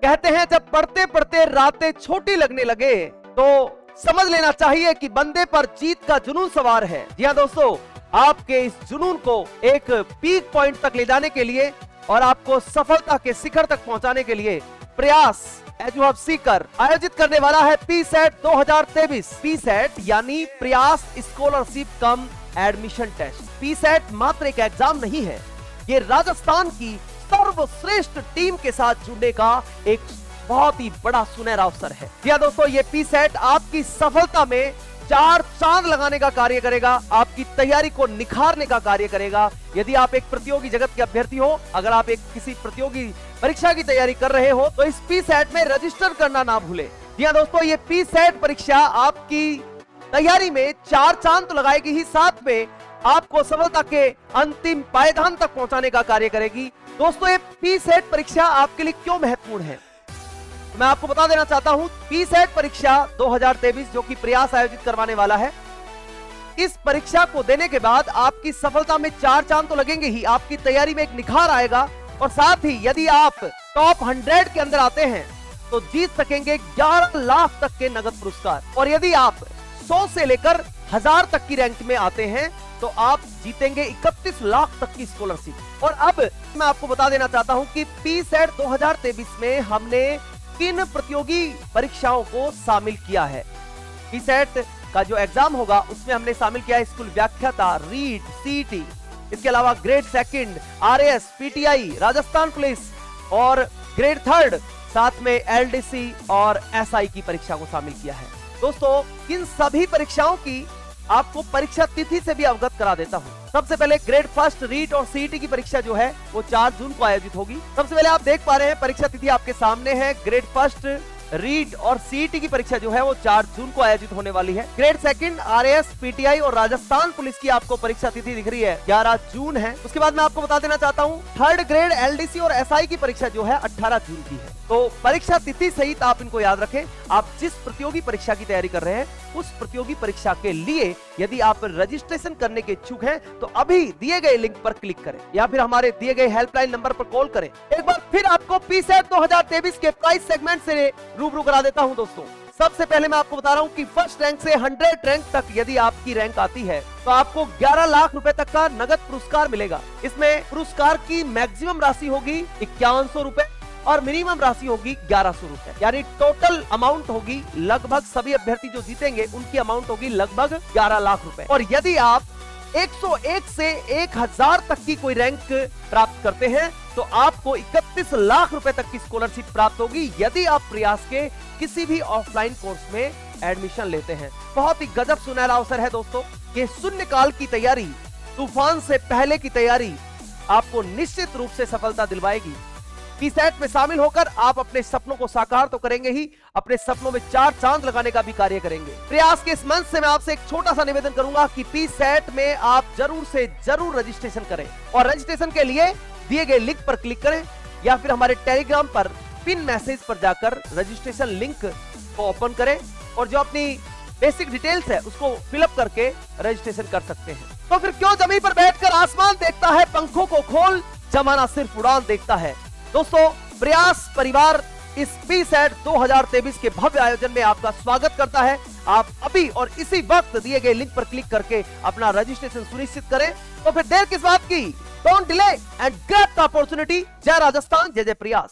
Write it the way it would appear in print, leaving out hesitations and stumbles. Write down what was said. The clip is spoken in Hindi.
कहते हैं जब पढ़ते पढ़ते रातें छोटी लगने लगे तो समझ लेना चाहिए कि बंदे पर जीत का जुनून सवार है। जी हाँ दोस्तों, आपके इस जुनून को एक पीक पॉइंट तक ले जाने के लिए और आपको सफलता के शिखर तक पहुंचाने के लिए प्रयास एजुहब सीकर आयोजित करने वाला है पीसेट 2023। पीसेट यानी प्रयास स्कॉलरशिप कम एडमिशन टेस्ट। पीसेट मात्र एक एग्जाम नहीं है, ये राजस्थान की सर्वश्रेष्ठ टीम के साथ जुड़ने का एक बहुत ही बड़ा सुनहरा अवसर है। जी हाँ दोस्तों, ये पीसेट आपकी सफलता में 4 चांद लगाने का कार्य करेगा, आपकी तैयारी को निखारने का कार्य करेगा। यदि आप एक प्रतियोगी जगत के अभ्यर्थी हो, अगर आप एक किसी प्रतियोगी परीक्षा की तैयारी कर रहे हो तो इस पीसेट में रजिस्टर करना ना भूले। जी हाँ दोस्तों, ये पीसेट परीक्षा आपकी तैयारी में 4 चांद तो लगाएगी ही, साथ में आपको सफलता के अंतिम पायदान तक पहुंचाने का कार्य करेगी। दोस्तों, ये पीसेट परीक्षा आपके लिए क्यों महत्वपूर्ण है मैं आपको बता देना चाहता हूं। पीसेट परीक्षा 2023 जो कि प्रयास आयोजित करवाने वाला है, इस परीक्षा को देने के बाद आपकी सफलता में 4 चांद तो लगेंगे ही, आपकी तैयारी में एक निखार आएगा और साथ ही यदि आप टॉप 100 के अंदर आते हैं तो जीत सकेंगे 11 लाख तक के नगद पुरस्कार, और यदि आप 100 से लेकर 1000 तक की रैंक में आते हैं तो आप जीतेंगे 31 लाख तक की स्कॉलरशिप। और अब मैं आपको बता देना चाहता हूं कि पीसेट 2023 में हमने किन प्रतियोगी परीक्षाओं को शामिल किया है। पीसेट का जो एग्जाम होगा उसमें हमने शामिल किया है स्कूल व्याख्याता, रीट, सीईटी, इसके अलावा grade 2, RAS, PTI, Rajasthan police और ग्रेड 3, साथ में एलडीसी और एसआई की परीक्षा को शामिल किया है। दोस्तों, इन सभी परीक्षाओं की आपको परीक्षा तिथि से भी अवगत करा देता हूं। सबसे पहले ग्रेड 1, रीट और सीईटी की परीक्षा जो है वो 4 जून को आयोजित होगी। सबसे पहले आप देख पा रहे हैं परीक्षा तिथि आपके सामने है। ग्रेड 1, रीट और सीईटी की परीक्षा जो है वो 4 जून को आयोजित होने वाली है। ग्रेड 2, आरएएस, पीटीआई और राजस्थान पुलिस की आपको परीक्षा तिथि दिख रही है 11 जून है। उसके बाद मैं आपको बता देना चाहता हूँ 3rd ग्रेड एलडीसी और एसआई की परीक्षा जो है 18 जून की है। तो परीक्षा तिथि सहित आप इनको याद रखें। आप जिस प्रतियोगी परीक्षा की तैयारी कर रहे हैं उस प्रतियोगी परीक्षा के लिए यदि आप रजिस्ट्रेशन करने के इच्छुक हैं तो अभी दिए गए लिंक पर क्लिक करें या फिर हमारे दिए गए हेल्पलाइन नंबर पर कॉल करें। एक बार फिर आपको पीसेट 2023 के प्राइस सेगमेंट से रूबरू करा देता हूं। दोस्तों, सबसे पहले मैं आपको बता रहा हूं कि फर्स्ट रैंक से 100 रैंक तक यदि आपकी रैंक आती है तो आपको 11 लाख रुपए तक का नगद पुरस्कार मिलेगा। इसमें पुरस्कार की मैक्सिमम राशि होगी 5100 रुपए और मिनिमम राशि होगी 1100 रुपए, यानी टोटल अमाउंट होगी लगभग सभी अभ्यर्थी जो जीतेंगे उनकी अमाउंट होगी लगभग 11 लाख रुपए। और यदि आप 101 से 1000 तक की कोई रैंक प्राप्त करते हैं तो आपको 31 लाख रुपए तक की स्कॉलरशिप प्राप्त होगी यदि आप प्रयास के किसी भी ऑफलाइन कोर्स में एडमिशन लेते हैं। बहुत ही गजब सुनहरा अवसर है दोस्तों, कि शून्यकाल की तैयारी, तूफान से पहले की तैयारी आपको निश्चित रूप से सफलता दिलवाएगी। पीसेट में शामिल होकर आप अपने सपनों को साकार तो करेंगे ही, अपने सपनों में 4 चांद लगाने का भी कार्य करेंगे। प्रयास के इस मंच से मैं आपसे एक छोटा सा निवेदन करूंगा कि पीसेट में आप जरूर से जरूर रजिस्ट्रेशन करें और रजिस्ट्रेशन के लिए दिए गए लिंक पर क्लिक करें या फिर हमारे टेलीग्राम पर पिन मैसेज पर जाकर रजिस्ट्रेशन लिंक को ओपन करें और जो अपनी बेसिक डिटेल्स है उसको फिलअप करके रजिस्ट्रेशन कर सकते हैं। तो फिर क्यों जमीन पर बैठकर आसमान देखता है, पंखों को खोल, जमाना सिर्फ उड़ान देखता है। दोस्तों, प्रयास परिवार इस पीसेट 2023 के भव्य आयोजन में आपका स्वागत करता है। आप अभी और इसी वक्त दिए गए लिंक पर क्लिक करके अपना रजिस्ट्रेशन सुनिश्चित करें। तो फिर देर किस बात की? Don't delay and grab the opportunity. जय राजस्थान, जय जय प्रयास।